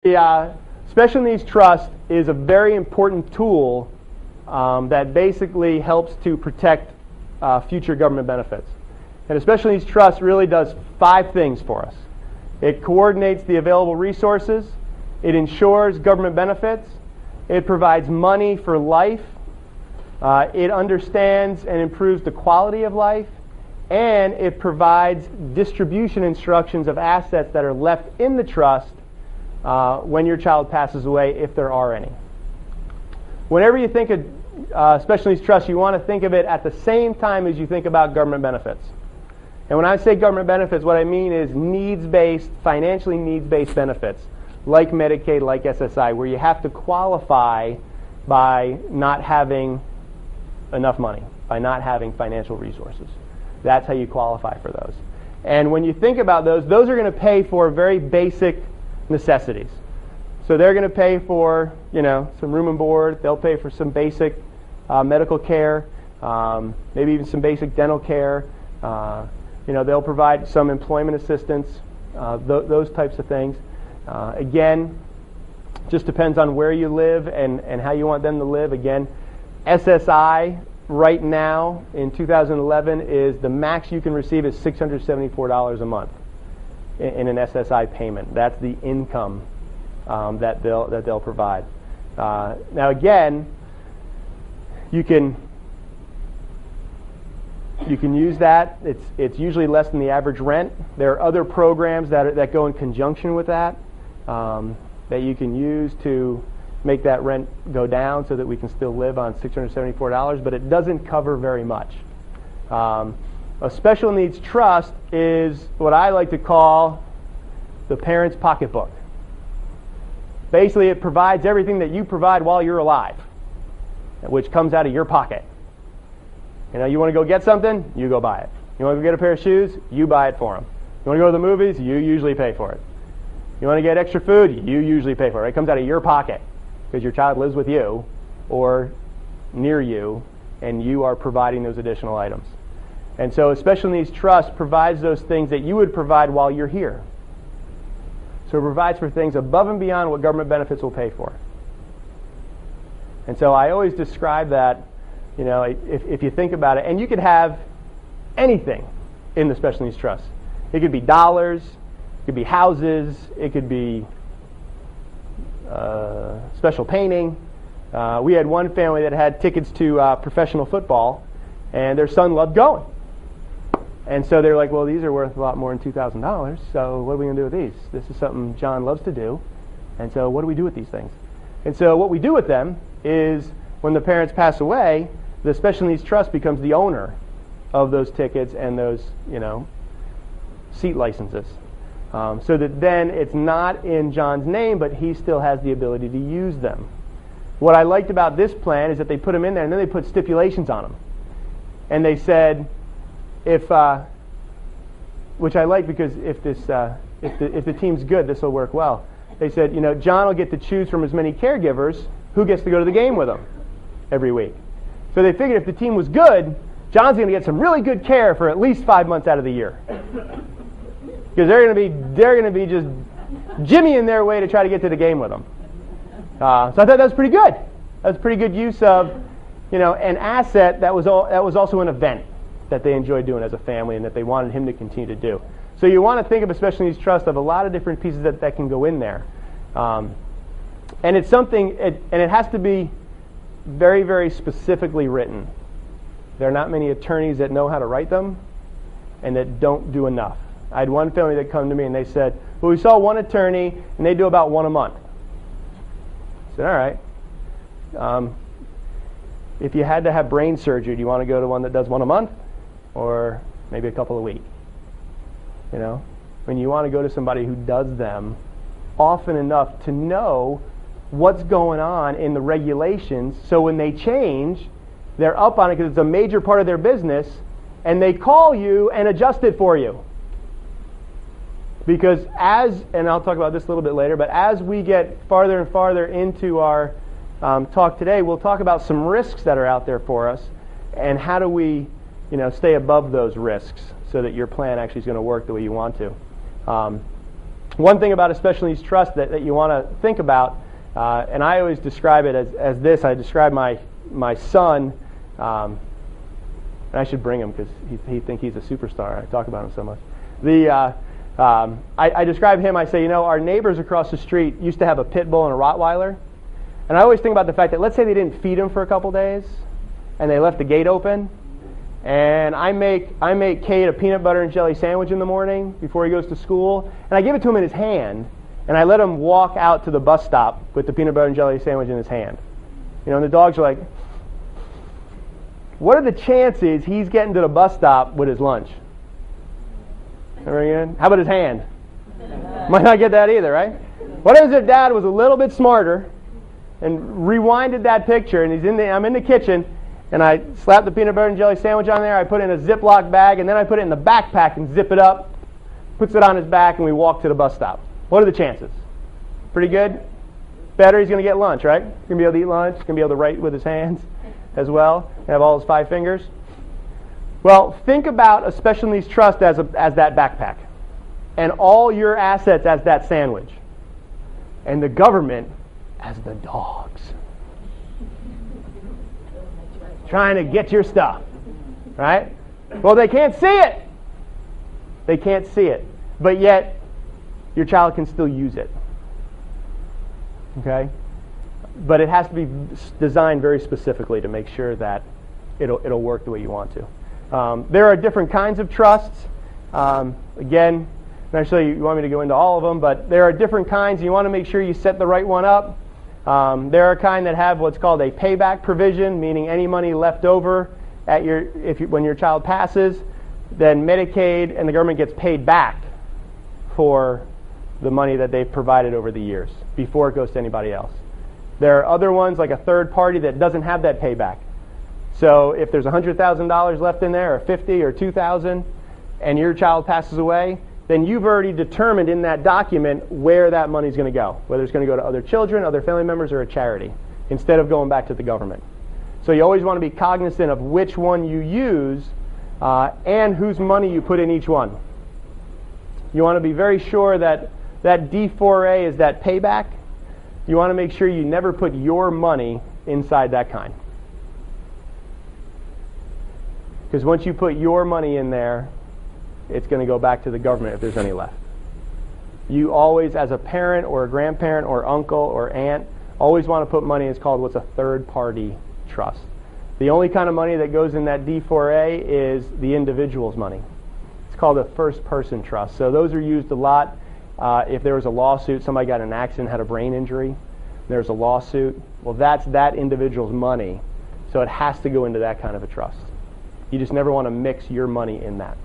The Special Needs Trust is a very important tool that basically helps to protect future government benefits. And a Special Needs Trust really does 5 things for us. It coordinates the available resources, it ensures government benefits, it provides money for life, it understands and improves the quality of life, and it provides distribution instructions of assets that are left in the trust when your child passes away, if there are any. Whenever you think of Special Needs Trust, you want to think of it at the same time as you think about government benefits. And when I say government benefits, what I mean is needs-based, financially needs-based benefits, like Medicaid, like SSI, where you have to qualify by not having enough money, by not having financial resources. That's how you qualify for those. And when you think about those are going to pay for very basic necessities. So they're going to pay for, some room and board. They'll pay for some basic medical care, maybe even some basic dental care. They'll provide some employment assistance, those types of things. Again, just depends on where you live and how you want them to live. Again, SSI right now in 2011 is the max you can receive is $674 a month in an SSI payment. That's the income that they'll provide. Now again, you can use that. It's usually less than the average rent. There are other programs that go in conjunction with that that you can use to make that rent go down so that we can still live on $674, but it doesn't cover very much. A Special Needs Trust is what I like to call the parent's pocketbook. Basically, it provides everything that you provide while you're alive, which comes out of your pocket. You want to go get something, you go buy it. You want to go get a pair of shoes, you buy it for them. You want to go to the movies, you usually pay for it. You want to get extra food, you usually pay for it. It comes out of your pocket because your child lives with you or near you, and you are providing those additional items. And so a Special Needs Trust provides those things that you would provide while you're here. So it provides for things above and beyond what government benefits will pay for. And so I always describe that, if you think about it, and you could have anything in the Special Needs Trust. It could be dollars, it could be houses, it could be special painting. We had one family that had tickets to professional football, and their son loved going. And so they're like, well, these are worth a lot more than $2,000, so what are we going to do with these? This is something John loves to do, and so what do we do with these things? And so what we do with them is when the parents pass away, the Special Needs Trust becomes the owner of those tickets and those, seat licenses. So that then it's not in John's name, but he still has the ability to use them. What I liked about this plan is that they put them in there and then they put stipulations on them. And they said, which I like because if the team's good, this will work well. They said, John will get to choose from as many caregivers who gets to go to the game with him every week. So they figured if the team was good, John's going to get some really good care for at least 5 months out of the year. Because they're going to be just jimmying their way to try to get to the game with him. So I thought that was pretty good. That was pretty good use of, an asset that was also an event that they enjoyed doing as a family and that they wanted him to continue to do. So you want to think of a Special Needs Trust of a lot of different pieces that can go in there. And it's something, and it has to be very, very specifically written. There are not many attorneys that know how to write them and that don't do enough. I had one family that come to me and they said, well, we saw one attorney and they do about one a month. I said, all right. If you had to have brain surgery, do you want to go to one that does one a month or maybe a couple a week? When you want to go to somebody who does them often enough to know what's going on in the regulations, so when they change, they're up on it because it's a major part of their business, and they call you and adjust it for you. Because and I'll talk about this a little bit later, but as we get farther and farther into our talk today, we'll talk about some risks that are out there for us, and how do we, stay above those risks so that your plan actually is going to work the way you want to. One thing about a special needs trust that you want to think about, and I always describe it as this. I describe my son, and I should bring him because he think he's a superstar. I talk about him so much. I describe him, I say, our neighbors across the street used to have a pit bull and a Rottweiler. And I always think about the fact that, let's say they didn't feed him for a couple days, and they left the gate open, and I make Kate a peanut butter and jelly sandwich in the morning before he goes to school, and I give it to him in his hand, and I let him walk out to the bus stop with the peanut butter and jelly sandwich in his hand. And the dogs are like, what are the chances he's getting to the bus stop with his lunch? How about his hand? Might not get that either, right? What if his dad was a little bit smarter and rewinded that picture, and I'm in the kitchen, and I slap the peanut butter and jelly sandwich on there, I put it in a Ziploc bag, and then I put it in the backpack and zip it up, puts it on his back, and we walk to the bus stop. What are the chances? Pretty good? Better, he's going to get lunch, right? He's going to be able to eat lunch, he's going to be able to write with his hands as well, and have all his 5 fingers. Well, think about a special needs trust as that backpack, and all your assets as that sandwich, and the government as the dogs. Trying to get your stuff, right? Well, they can't see it. They can't see it, but yet your child can still use it. Okay? But it has to be designed very specifically to make sure that it'll work the way you want to. There are different kinds of trusts. Again, not sure you want me to go into all of them, but there are different kinds. You want to make sure you set the right one up. There are kind that have what's called a payback provision, meaning any money left over when your child passes, then Medicaid and the government gets paid back for the money that they've provided over the years before it goes to anybody else. There are other ones like a third party that doesn't have that payback. So if there's $100,000 left in there, or $50,000 or $2,000, and your child passes away, then you've already determined in that document where that money's going to go, whether it's going to go to other children, other family members, or a charity, instead of going back to the government. So you always want to be cognizant of which one you use and whose money you put in each one. You want to be very sure that that D4A is that payback. You want to make sure you never put your money inside that kind. Because once you put your money in there, it's going to go back to the government if there's any left. You always, as a parent or a grandparent or uncle or aunt, always want to put money in. It's called what's a third-party trust. The only kind of money that goes in that D4A is the individual's money. It's called a first-person trust. So those are used a lot. If there was a lawsuit, somebody got in an accident, had a brain injury, there's a lawsuit, well, that's that individual's money. So it has to go into that kind of a trust. You just never want to mix your money in that.